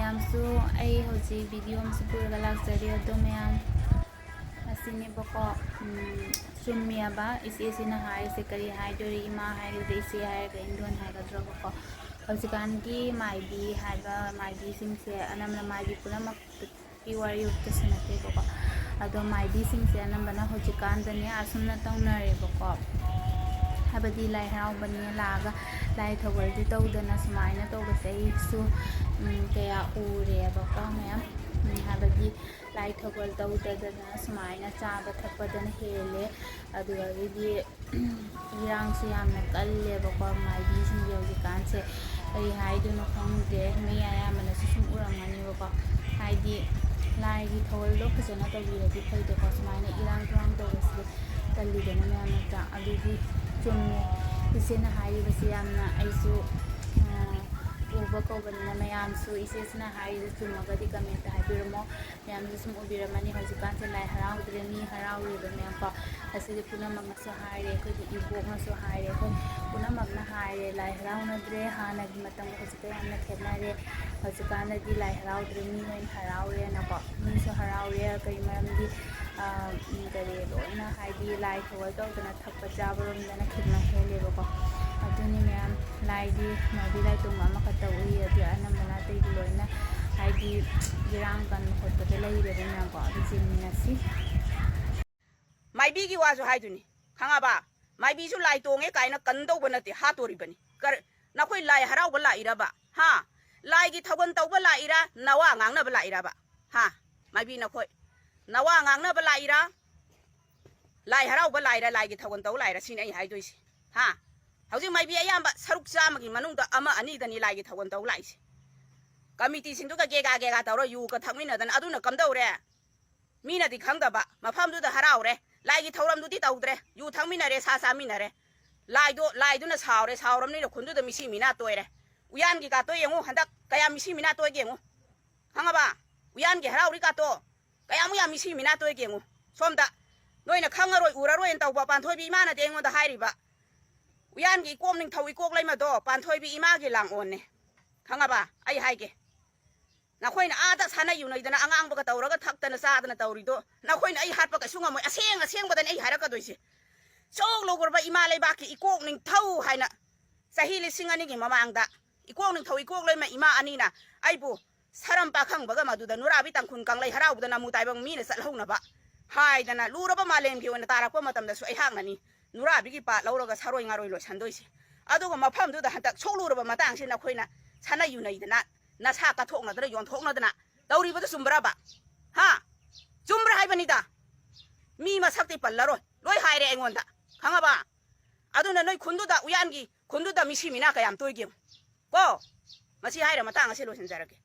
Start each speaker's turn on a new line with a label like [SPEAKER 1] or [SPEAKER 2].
[SPEAKER 1] ꯃꯌꯥꯝꯁꯨ ꯑꯩ ꯍꯧꯖꯤꯛ ꯚꯤꯗꯤꯑꯣ ꯑꯃꯁꯨ ꯄꯨꯔꯒ ꯂꯥꯛꯆꯔꯤ ꯑꯗꯣ ꯃꯌꯥꯝ ꯑꯁꯤꯅꯦꯕꯀꯣ ꯆꯨꯝꯃꯦꯕ ꯏꯆꯦꯁꯤꯅ ꯍꯥꯏꯔꯤꯁꯦ ꯀꯔꯤ ꯍꯥꯏꯗꯣꯔꯤ ꯏꯃꯥ ꯍꯥꯏꯒꯗ꯭ꯔꯥ ꯏꯆꯦ ꯍꯥꯏꯔꯒ ꯏꯟꯗꯣꯟ ꯍꯥꯏꯒꯗ꯭ꯔꯥꯕꯀꯣ ꯍꯧꯖꯤꯛꯀꯥꯟꯒꯤ ꯃꯥꯏꯕꯤ ꯍꯥꯏꯕ ꯃꯥꯏꯕꯤꯁꯤꯡꯁꯦ ꯑꯅꯝꯕꯅ ꯃꯥꯏꯕꯤ ꯄꯨꯝꯅꯃꯛꯀꯤ ꯋꯥꯔꯤ ꯎꯠꯄꯁꯨ ꯅꯠꯇꯦꯕꯀꯣ ꯑꯗꯣ ꯃꯥꯏꯕꯤꯁꯤꯡꯁꯦ ꯑꯅꯝꯕꯅ ꯍꯧꯖꯤꯛꯀꯥꯟꯗꯅꯦ ꯑꯁꯨꯝꯅ ꯇꯧꯅꯔꯦꯕꯀꯣ ꯍꯥꯏꯕꯗꯤ ꯂꯥꯏ ꯍꯔꯥꯎꯕꯅꯤ ꯂꯥꯛꯑꯒ ꯂꯥꯏ ꯊꯧꯒꯜꯗꯤ ꯇꯧꯗꯅ ꯁꯨꯃꯥꯏꯅ ꯇꯧꯕꯁꯦ ꯑꯩꯁꯨ ꯀꯌꯥ ꯎꯔꯦꯕꯀꯣ ꯃꯌꯥꯝ ꯍꯥꯏꯕꯗꯤ ꯂꯥꯏ ꯊꯧꯒꯜ ꯇꯧꯗꯗꯅ ꯁꯨꯃꯥꯏꯅ ꯆꯥꯕ ꯊꯛꯄꯗꯅ ꯍꯦꯜꯂꯦ ꯑꯗꯨꯗꯒꯤꯗꯤ ꯏꯔꯥꯡꯁꯨ ꯌꯥꯝꯅ ꯀꯜꯂꯦꯕꯀꯣ ꯃꯥꯏꯕꯤꯁꯤꯡꯒꯤ ꯍꯧꯖꯤꯛꯀꯥꯟꯁꯦ ꯀꯔꯤ ꯍꯥꯏꯗꯣꯏꯅꯣ ꯈꯪꯗ꯭ꯔꯦ ꯃꯤ ꯑꯌꯥꯝꯕꯅꯁꯨ ꯁꯨꯝ ꯎꯔꯝꯒꯅꯦꯕꯀꯣ ꯍꯥꯏꯗꯤ ꯂꯥꯏꯒꯤ ꯊꯧꯒꯜꯗꯣ ꯐꯖꯅ ꯇꯧꯕꯤꯔꯗꯤ ꯐꯩꯗꯀꯣ ꯁꯨꯃꯥꯏꯅ ꯏꯔꯥꯡ ꯇꯨꯔꯥꯡ ꯇꯧꯕꯁꯦ ꯇꯜꯂꯤꯗꯅ ꯃꯌꯥꯝ ꯅꯠꯇ꯭ꯔꯥ ꯑꯗꯨꯗꯤ ꯆꯨꯝꯃꯦ ꯏꯆꯦꯅ ꯍꯥꯏꯔꯤꯕꯁꯤ ꯌꯥꯝꯅ ꯑꯩꯁꯨ ꯎꯕ ꯀꯧꯕꯅꯤꯅ ꯃꯌꯥꯝꯁꯨ ꯏꯆꯦꯁꯤꯅ ꯍꯥꯏꯔꯤꯁꯦ ꯆꯨꯝꯃꯒꯗꯤ ꯀꯃꯦꯟꯇ ꯍꯥꯏꯕꯤꯔꯝꯃꯣ ꯃꯌꯥꯝꯁꯨ ꯁꯨꯝ ꯎꯕꯤꯔꯝꯃꯅꯤ ꯍꯧꯖꯤꯛꯀꯥꯟꯁꯦ ꯂꯥꯏ ꯍꯔꯥꯎꯗ꯭ꯔꯦ ꯃꯤ ꯍꯔꯥꯎꯔꯤꯕ ꯃꯌꯥꯝꯀꯣ ꯑꯁꯤꯗꯤ ꯄꯨꯝꯅꯃꯛꯅꯁꯨ ꯍꯥꯏꯔꯦ ꯑꯩꯈꯣꯏꯒꯤ ꯏꯕꯣꯛꯅꯁꯨ ꯍꯥꯏꯔꯦ ꯑꯩꯈꯣই ꯄꯨꯝꯅꯃꯛꯅ ꯍꯥꯏꯔꯦ ꯂꯥꯏ ꯍꯔꯥꯎꯅꯗ꯭ꯔꯦ ꯍꯥꯟꯅꯒꯤ ꯃꯇꯝꯒ ꯍꯧꯖꯤꯛꯀ ꯌꯥꯝꯅ ꯈꯦꯠꯅꯔꯦ ꯍꯧꯖꯤꯛꯀꯥꯟꯗꯗꯤ ꯂꯥꯏ ꯍꯔꯥꯎꯗ꯭ꯔꯦ ꯃꯤ ꯑꯣꯏꯅ ꯍꯔꯥꯎꯔꯦꯅꯀോ ꯃꯤꯁꯨ ꯍꯔꯥꯎꯔꯦ ꯀꯔꯤ ꯃꯔꯝꯗꯤ ꯀꯔꯤ ꯂꯣꯏꯅ ꯍꯥꯏꯗꯤ ꯂꯥꯏ ꯊꯧꯒꯜ ꯇꯧꯗꯅ ꯊꯛꯄ ꯆꯥꯕꯔꯣꯝꯗꯅ ꯈꯤꯜꯃ ꯍꯦꯜꯂꯦꯕꯀꯣ ꯑꯗꯨꯅꯤ ꯃꯌꯥꯝ ꯂꯥꯏꯗꯤ ꯃꯥꯏꯕꯤ ꯂꯥꯏ ꯇꯣꯡꯕ ꯑꯃꯈꯛꯇ ꯎꯏ ꯑꯗꯨ ꯑꯅꯝꯕꯅ ꯑꯇꯩꯗꯤ ꯂꯣꯏꯅ ꯍꯥꯏꯗꯤ ꯏꯔꯥꯡ ꯀꯟꯕ ꯈꯣꯠꯄꯗ ꯂꯩꯔꯦꯕ ꯃꯌꯥꯝꯀꯣ ꯑꯗꯨ ꯌꯦꯡꯃꯤꯟꯅꯁꯤ
[SPEAKER 2] ꯃꯥꯏꯕꯤꯒꯤ ꯋꯥꯁꯨ ꯍꯥꯏꯗꯨꯅꯤ ꯈꯪꯉꯕ ꯃꯥꯏꯕꯤꯁꯨ ꯂꯥꯏ ꯇꯣꯡꯉꯦ ꯀꯥꯏꯅ ꯀꯟꯗꯧꯕ ꯅꯠꯇꯦ ꯍꯥꯠꯇꯣꯔꯤꯕꯅꯤ ꯅꯈꯣꯏ ꯂꯥꯏ ꯍꯔꯥꯎꯕ ꯂꯥꯛꯏꯔꯕ ꯍꯥ ꯂꯥꯏꯒꯤ ꯊꯧꯒꯜ ꯇꯧꯕ ꯂꯥꯛꯏꯔꯥ ꯅꯋꯥ ꯉꯥꯡꯅꯕ ꯂꯥꯛꯏꯔꯕ ꯍꯥ ꯃꯥꯏꯕꯤ ꯅꯈꯣꯏ ꯅꯋꯥ ꯉꯥꯡꯅꯕ ꯂꯥꯛꯏꯔꯥ ꯂꯥꯏ ꯍꯔꯥꯎꯕ ꯂꯥꯛꯏꯔꯥ ꯂꯥꯏꯒꯤ ꯊꯧꯒꯜ ꯇꯧ ꯂꯥꯛꯏꯔꯥ ꯁꯤꯅꯤ ꯑꯩ ꯍꯥꯏꯗꯣꯏꯁꯦ ꯍꯥ ꯍꯧꯖꯤꯛ ꯃꯥꯏꯕꯤ ꯑꯌꯥꯝꯕ ꯁꯔꯨꯛ ꯆꯥꯝꯃꯒꯤ ꯃꯅꯨꯡꯗ ꯑꯃ ꯑꯅꯤꯗꯅꯤ ꯂꯥꯏꯒꯤ ꯊꯧꯒꯜ ꯇꯧ ꯂꯥꯛꯏꯁꯦ ꯀꯃꯤꯇꯤꯁꯤꯡꯗꯨꯒ ꯒꯦꯒꯥ ꯒꯦꯒꯥ ꯇꯧꯔ ꯌꯨꯒ ꯊꯛꯃꯤꯟꯅꯗꯅ ꯑꯗꯨꯅ ꯀꯝꯗꯧꯔꯦ ꯃꯤꯅꯗꯤ ꯈꯪꯗꯕ ꯃꯐꯝꯗꯨꯗ ꯍꯔꯥꯎꯔꯦ ꯂꯥꯏꯒꯤ ꯊꯧꯔꯝꯗꯨꯗꯤ ꯇꯧꯗ꯭ꯔꯦ ꯌꯨ ꯊꯛꯃꯤꯟꯅꯔꯦ ꯁꯥ ꯆꯥꯃꯤꯟꯅꯔꯦ ꯂꯥꯏꯗꯨꯅ ꯁꯥꯎꯔꯕꯅꯤꯅ ꯈꯨꯟꯗꯨꯗ ꯃꯤꯁꯤ ꯃꯤꯅꯥ ꯇꯣꯏꯔꯦ ꯎꯌꯥꯟꯒꯤ ꯀꯥꯇꯣ ꯌꯦꯡꯉꯨ ꯍꯟꯗꯛ ꯀꯌꯥꯝ ꯃꯤꯁꯤ ꯃꯤꯅꯥ ꯇꯣꯏꯒꯦ ꯌꯦꯡꯉꯨ ꯈꯪꯉꯕ ꯎꯌꯥꯟꯒꯤ ꯍꯔꯥꯎꯔꯤ ꯀꯥꯇꯣ ꯀꯌꯥꯃꯨꯛ ꯌꯥꯝ ꯃꯤꯁꯤ ꯃꯤꯅꯥ ꯇꯣꯏꯒꯦ ꯌꯦꯡꯉꯨ ꯁꯣꯝꯗ ꯅꯣꯏꯅ ꯈꯪꯉꯔꯣꯏ ꯎꯔꯔꯣꯏꯅ ꯇꯧꯕ ꯄꯥꯟꯊꯣꯏꯕꯤ ꯏꯃꯥꯅꯗꯤ ꯑꯩꯉꯣꯟꯗ ꯍꯥꯏꯔꯤꯕ ꯎꯌꯥꯟꯒꯤ ꯏꯀꯣꯛ ꯅꯤꯡꯊꯧ ꯏꯀꯣꯛ ꯂꯩꯃꯗꯣ ꯄꯥꯟꯊꯣꯏꯕꯤ ꯏꯃꯥꯒꯤ ꯂꯥꯡꯑꯣꯟꯅꯦ ꯈꯪꯉꯕ ꯑꯩ ꯍꯥꯏꯒꯦ ꯅꯈꯣꯏꯅ ꯑꯥꯗ ꯁꯥꯟꯅ ꯌꯨꯅꯩꯗꯅ ꯑꯉꯥꯡꯕꯒ ꯇꯧꯔꯒ ꯊꯛꯇꯅ ꯆꯥꯗꯅ ꯇꯧꯔꯤꯗꯣ ꯅꯈꯣꯏꯅ ꯑꯩ ꯍꯥꯠꯄ ꯀꯩꯁꯨ ꯉꯝꯃꯣꯏ ꯑꯁꯦꯡꯕꯗꯅꯤ ꯑꯩ ꯍꯥꯏꯔꯛꯀꯗꯣꯏꯁꯦ ꯆꯣꯛ ꯂꯧꯈ꯭ꯔꯕ ꯏꯃꯥ ꯂꯩꯕꯥꯛꯀꯤ ꯏꯀꯣꯛ ꯅꯤꯡꯊꯧ ꯍꯥꯏꯅ ꯆꯍꯤ 2000ꯒꯤ ꯃꯃꯥꯡꯗ ꯏꯀꯣꯛ ꯅꯤꯡꯊꯧ ꯏꯀꯣꯛ ꯂꯩꯃ ꯏꯃꯥ ꯑꯅꯤꯅ ꯑꯩꯕꯨ ꯁꯔꯝ ꯄꯥꯈꯪꯕꯒ ꯃꯗꯨꯗ ꯅꯨꯔꯥꯕꯤ ꯇꯥꯡꯈꯨꯜ ꯀꯪꯂꯩ ꯍꯔꯥꯎꯕꯗ ꯅꯃꯨ ꯇꯥꯏꯕꯪ ꯃꯤꯅ ꯆꯠꯍꯧꯅꯕ ꯍꯥꯏꯗꯅ ꯂꯨꯔꯕ ꯃꯥꯂꯦꯝꯒꯤ ꯑꯣꯏꯅ ꯇꯥꯔꯛꯄ ꯃꯇꯝꯗꯁꯨ ꯑꯩꯍꯥꯛꯅꯅꯤ ꯅꯨꯔꯥꯕꯤꯒꯤ ꯄꯥꯠ ꯂꯧꯔꯒ ꯁꯥꯔꯣꯏ ꯉꯥꯔꯣꯏ ꯂꯣꯏꯁꯟꯗꯣꯏꯁꯦ ꯑꯗꯨꯒ ꯃꯐꯝꯗꯨꯗ ꯍꯟꯗꯛ ꯁꯣꯛꯂꯨꯔꯕ ꯃꯇꯥꯡꯁꯤ ꯅꯈꯣꯏꯅ ꯁꯥꯟꯅ ꯌꯨꯅꯩꯗꯅ ꯅꯁꯥ ꯀꯠꯊꯣꯛꯅꯗꯅ ꯌꯣꯟꯊꯣꯛꯅꯗꯅ ꯇꯧꯔꯤꯕꯗꯨ ꯆꯨꯝꯕ꯭ꯔꯕ ꯍꯥ ꯆꯨꯝꯕ꯭ꯔꯥ ꯍꯥꯏꯕꯅꯤꯗ ꯃꯤ ꯃꯁꯛꯇꯤ ꯄꯜꯂꯔꯣꯏ ꯂꯣꯏ ꯍꯥꯏꯔꯦ ꯑꯩꯉꯣꯟꯗ ꯈꯪꯉꯕ ꯑꯗꯨꯅ ꯅꯣꯏ ꯈꯨꯟꯗꯨꯗ ꯎꯌꯥꯟꯒꯤ ꯈꯨꯟꯗꯨꯗ ꯃꯤꯁꯤ ꯃꯤꯅꯥ ꯀꯌꯥꯝ ꯇꯣꯏꯒꯦ ꯀꯣ ꯃꯁꯤ ꯍꯥꯏꯔ ꯃꯇꯥꯡ ꯑꯁꯤ ꯂꯣꯏꯁꯤꯟꯖꯔꯒꯦ